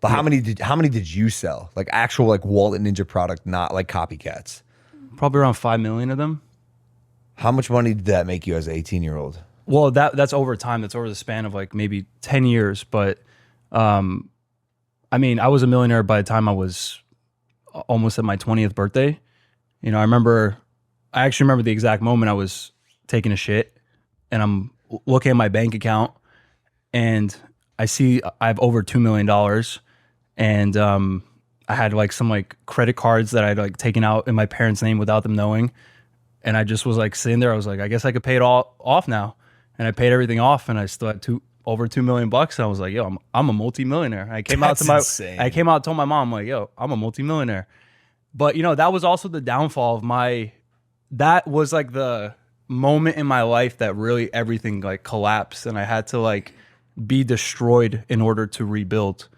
But how many did you sell? Like actual like Wallet Ninja product, not like copycats. Probably around 5 million of them. How much money did that make you as an 18-year-old? Well, that's over time. That's over the span of like maybe 10 years. But I mean, I was a millionaire by the time I was almost at my 20th birthday. You know, I actually remember the exact moment I was taking a shit and I'm looking at my bank account and I see I have over $2 million. And I had like some like credit cards that I'd like taken out in my parents' name without them knowing. And I just was like sitting there. I was like, I guess I could pay it all off now. And I paid everything off and I still had over $2 million. And I was like, yo, I'm a multimillionaire. I came out and told my mom, like, yo, I'm a multimillionaire. But you know, that was also the downfall of that was like the moment in my life that really everything like collapsed and I had to like be destroyed in order to rebuild.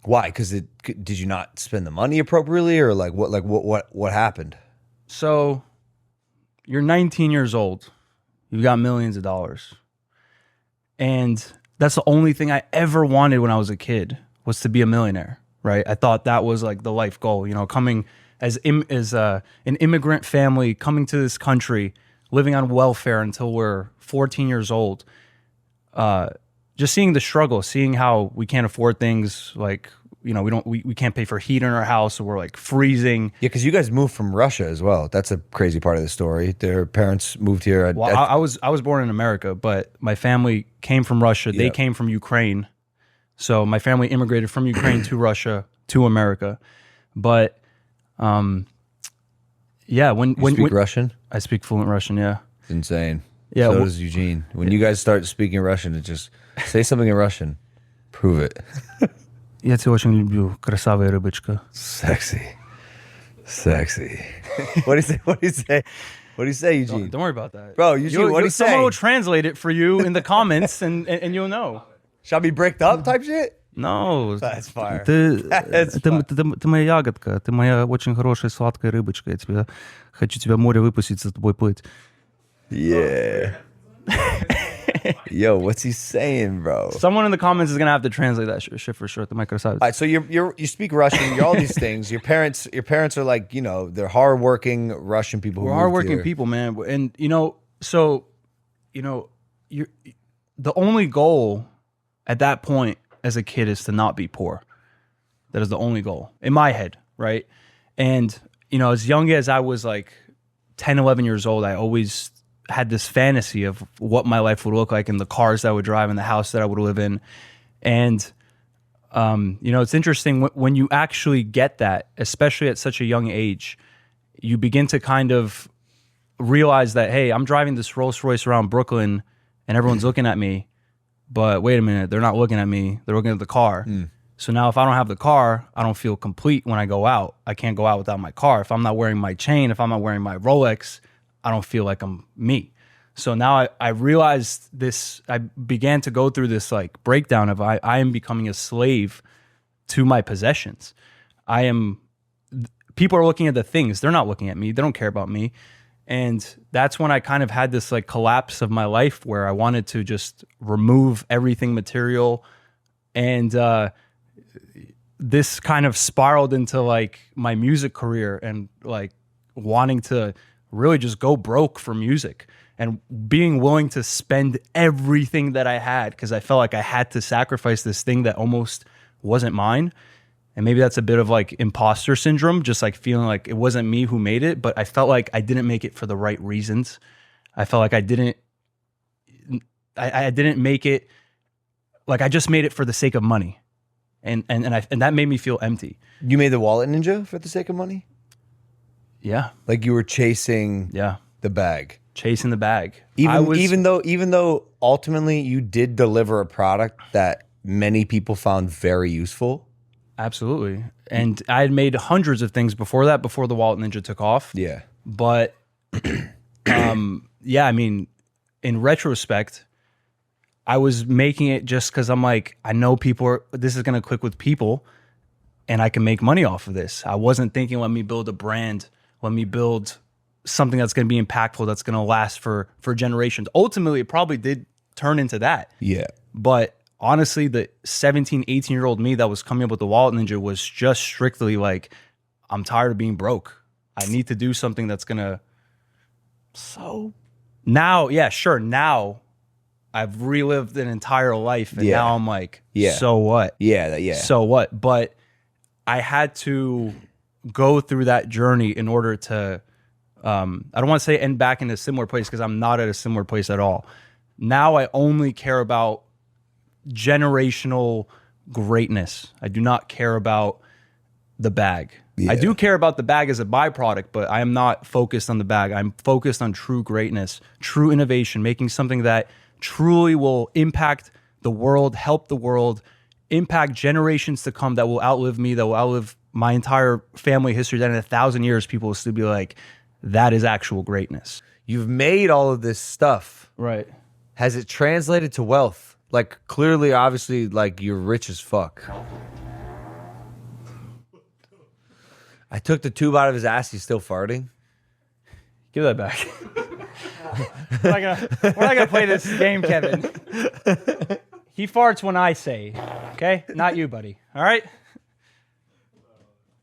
Why? Because did you not spend the money appropriately, or like what happened? So you're 19 years old, you've got millions of dollars, and that's the only thing I ever wanted when I was a kid was to be a millionaire. Right? I thought that was like the life goal. You know, coming as an immigrant family, coming to this country, living on welfare until we're 14 years old. Just seeing the struggle, seeing how we can't afford things, like, you know, we can't pay for heat in our house, so we're like freezing. Yeah, because you guys moved from Russia as well. That's a crazy part of the story. Their parents moved here. I was born in America, but my family came from Russia. They came from Ukraine. So my family immigrated from Ukraine to Russia to America. But yeah, when you speak Russian? I speak fluent Russian, yeah. It's insane. Yeah, so does Eugene. When you guys start speaking Russian, it just say something in Russion. Prove it. Я тебя очень люблю, красавая рыбочка. Sexy. What do you say, Eugene? Don't worry about that. Bro, Eugene, what do you say? Someone will translate it for you in the comments and you'll know. Shall I be bricked up type shit? No. That's fire. Ты моя ягодка, ты моя очень хорошая сладкая рыбочка. Я хочу тебя в море выпустить, за тобой плыть. Yeah. Yo, what's he saying, bro? Someone in the comments is gonna have to translate that shit for sure. All right, so you speak Russian. You're all these things. Your parents are like, you know, they're hardworking Russian people. We're hardworking people, man. And you know, so you know, the only goal at that point as a kid is to not be poor. That is the only goal in my head, right? And you know, as young as I was like 10, 11 years old, I always had this fantasy of what my life would look like and the cars that I would drive and the house that I would live in. And, you know, it's interesting when you actually get that, especially at such a young age, you begin to kind of realize that, hey, I'm driving this Rolls Royce around Brooklyn and everyone's looking at me, but wait a minute, they're not looking at me. They're looking at the car. So now if I don't have the car, I don't feel complete when I go out. I can't go out without my car. If I'm not wearing my chain, if I'm not wearing my Rolex, I don't feel like I'm me. So now I realized this, I began to go through this like breakdown of I am becoming a slave to my possessions. People are looking at the things. They're not looking at me. They don't care about me. And that's when I kind of had this like collapse of my life where I wanted to just remove everything material. And this kind of spiraled into like my music career and like wanting to really just go broke for music and being willing to spend everything that I had because I felt like I had to sacrifice this thing that almost wasn't mine. And maybe that's a bit of like imposter syndrome, just like feeling like it wasn't me who made it, but I felt like I didn't make it for the right reasons. I felt like I didn't make it, like I just made it for the sake of money. And that made me feel empty. You made the Wallet Ninja for the sake of money? Yeah. Like you were chasing the bag. Chasing the bag. Even though ultimately you did deliver a product that many people found very useful. Absolutely. And I had made hundreds of things before that, before the Wallet Ninja took off. Yeah. But yeah, I mean, in retrospect, I was making it just because I'm like, I know this is going to click with people and I can make money off of this. I wasn't thinking, let me build a brand. Let me build something that's going to be impactful, that's going to last for generations. Ultimately, it probably did turn into that. Yeah. But honestly, the 17, 18-year-old me that was coming up with the Wallet Ninja was just strictly like, I'm tired of being broke. I need to do something that's going to. So now, yeah, sure. Now I've relived an entire life. And now I'm like, so what? Yeah. So what? But I had to go through that journey in order to, I don't want to say end back in a similar place because I'm not at a similar place at all. Now I only care about generational greatness. I do not care about the bag. Yeah. I do care about the bag as a byproduct, but I am not focused on the bag. I'm focused on true greatness, true innovation, making something that truly will impact the world, help the world, impact generations to come that will outlive me, that will outlive my entire family history. That in 1,000 years, people will still be like, that is actual greatness. You've made all of this stuff. Right. Has it translated to wealth? Like, clearly, obviously, like, you're rich as fuck. I took the tube out of his ass. He's still farting. Give that back. We're not gonna play this game, Kevin. He farts when I say, okay? Not you, buddy. All right?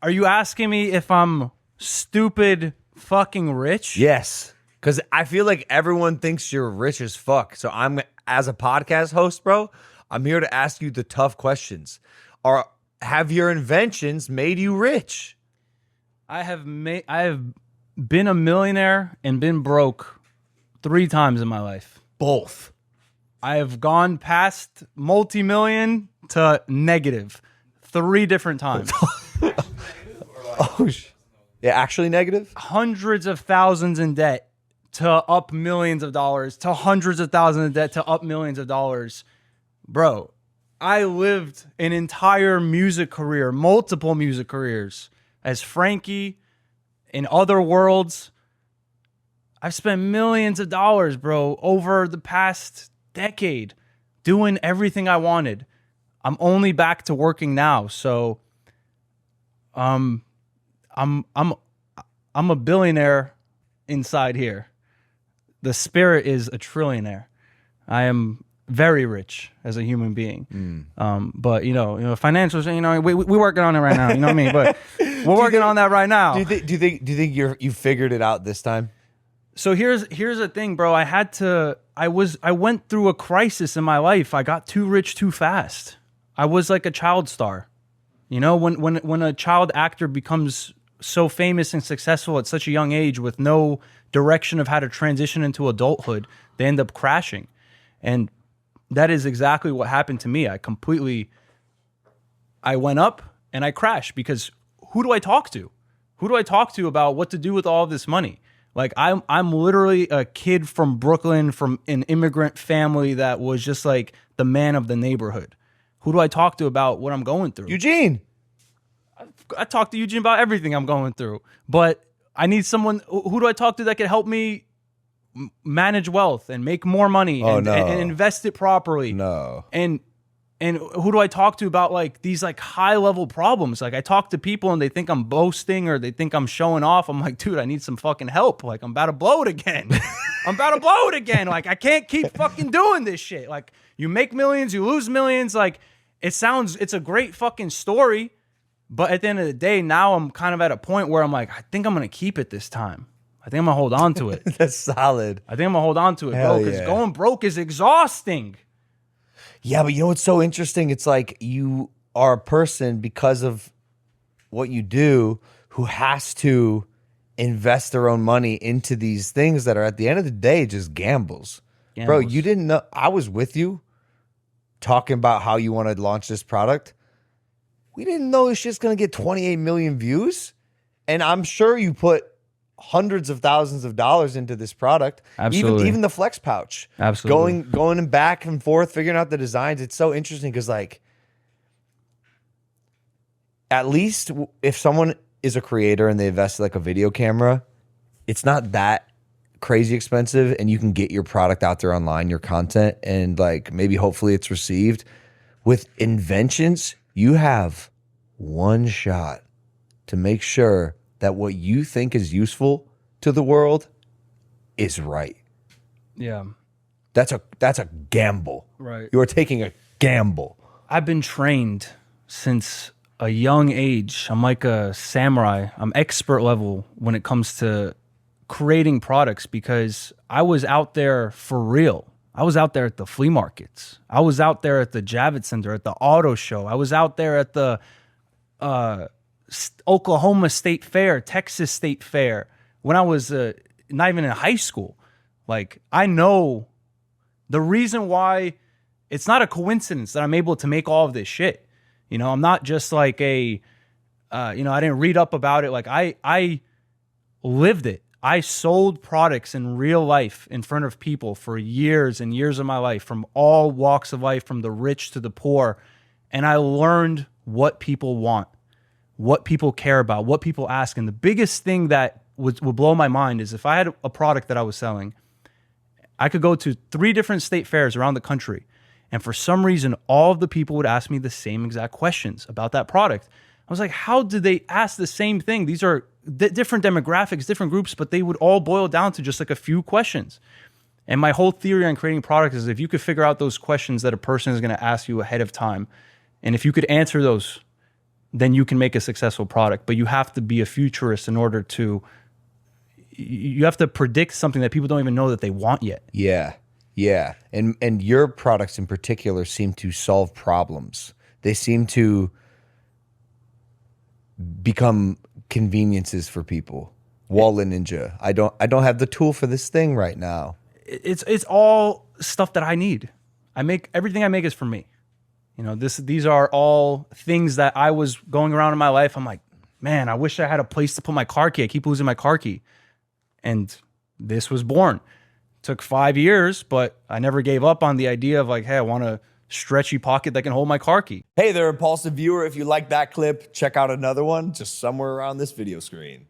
Are you asking me if I'm stupid fucking rich? Yes. Because I feel like everyone thinks you're rich as fuck. So I'm, as a podcast host, bro, I'm here to ask you the tough questions. Have your inventions made you rich? I have been a millionaire and been broke 3 times in my life. Both. I have gone past multi-million to negative 3 different times. Yeah, actually negative? Hundreds of thousands in debt to up millions of dollars, to hundreds of thousands in debt to up millions of dollars. Bro, I lived an entire music career, multiple music careers as Franke in other worlds. I've spent millions of dollars, bro, over the past decade doing everything I wanted. I'm only back to working now. So I'm a billionaire inside here. The spirit is a trillionaire. I am very rich as a human being. But you know, financials, we're working on it right now. You know what I mean? But we're working on that right now. Do you think you figured it out this time? So here's the thing, bro. I went through a crisis in my life. I got too rich too fast. I was like a child star. You know, when a child actor becomes so famous and successful at such a young age with no direction of how to transition into adulthood, they end up crashing. And that is exactly what happened to me. I went up and I crashed because who do I talk to? Who do I talk to about what to do with all of this money? Like I'm literally a kid from Brooklyn, from an immigrant family that was just like the man of the neighborhood. Who do I talk to about what I'm going through? Eugene. I talk to Eugene about everything I'm going through, but I need someone. Who do I talk to that can help me manage wealth and make more money and invest it properly? No. And who do I talk to about like these like high level problems? Like I talk to people and they think I'm boasting or they think I'm showing off. I'm like, dude, I need some fucking help. Like I'm about to blow it again. Like I can't keep fucking doing this shit. Like you make millions, you lose millions. Like it's a great fucking story. But at the end of the day, now I'm kind of at a point where I'm like, I think I'm going to keep it this time. I think I'm going to hold on to it. That's solid. I think I'm going to hold on to it, bro, because going broke is exhausting. Yeah, but you know what's so interesting? It's like you are a person because of what you do who has to invest their own money into these things that are at the end of the day just gambles. Bro, you didn't know. I was with you talking about how you want to launch this product. We didn't know this shit's going to get 28 million views. And I'm sure you put hundreds of thousands of dollars into this product. Absolutely. Even the Flex pouch. Absolutely. Going back and forth, figuring out the designs. It's so interesting because like, at least if someone is a creator and they invest in like a video camera, it's not that crazy expensive and you can get your product out there online, your content, and like maybe hopefully it's received. With inventions, you have one shot to make sure that what you think is useful to the world is right. Yeah. That's a gamble. Right. You are taking a gamble. I've been trained since a young age. I'm like a samurai. I'm expert level when it comes to creating products because I was out there for real. I was out there at the flea markets. I was out there at the Javits Center, at the auto show. I was out there at the Oklahoma State Fair, Texas State Fair, when I was not even in high school. Like, I know the reason why. It's not a coincidence that I'm able to make all of this shit. You know, I'm not just like I didn't read up about it. Like I lived it. I sold products in real life in front of people for years and years of my life, from all walks of life, from the rich to the poor. And I learned what people want, what people care about, what people ask. And the biggest thing that would blow my mind is if I had a product that I was selling, I could go to 3 different state fairs around the country. And for some reason, all of the people would ask me the same exact questions about that product. I was like, how did they ask the same thing? These are different demographics, different groups, but they would all boil down to just like a few questions. And my whole theory on creating products is if you could figure out those questions that a person is going to ask you ahead of time, and if you could answer those, then you can make a successful product. But you have to be a futurist in order to, you have to predict something that people don't even know that they want yet. Yeah. Yeah. And your products in particular seem to solve problems. They seem to become conveniences for people. Wallet Ninja. I don't have the tool for this thing right now. It's all stuff that I need. Everything I make is for me. You know, these are all things that I was going around in my life. I'm like, man, I wish I had a place to put my car key. I keep losing my car key. And this was born. Took 5 years, but I never gave up on the idea of like, hey, I want a stretchy pocket that can hold my car key. Hey there, Impulsive viewer. If you like that clip, check out another one just somewhere around this video screen.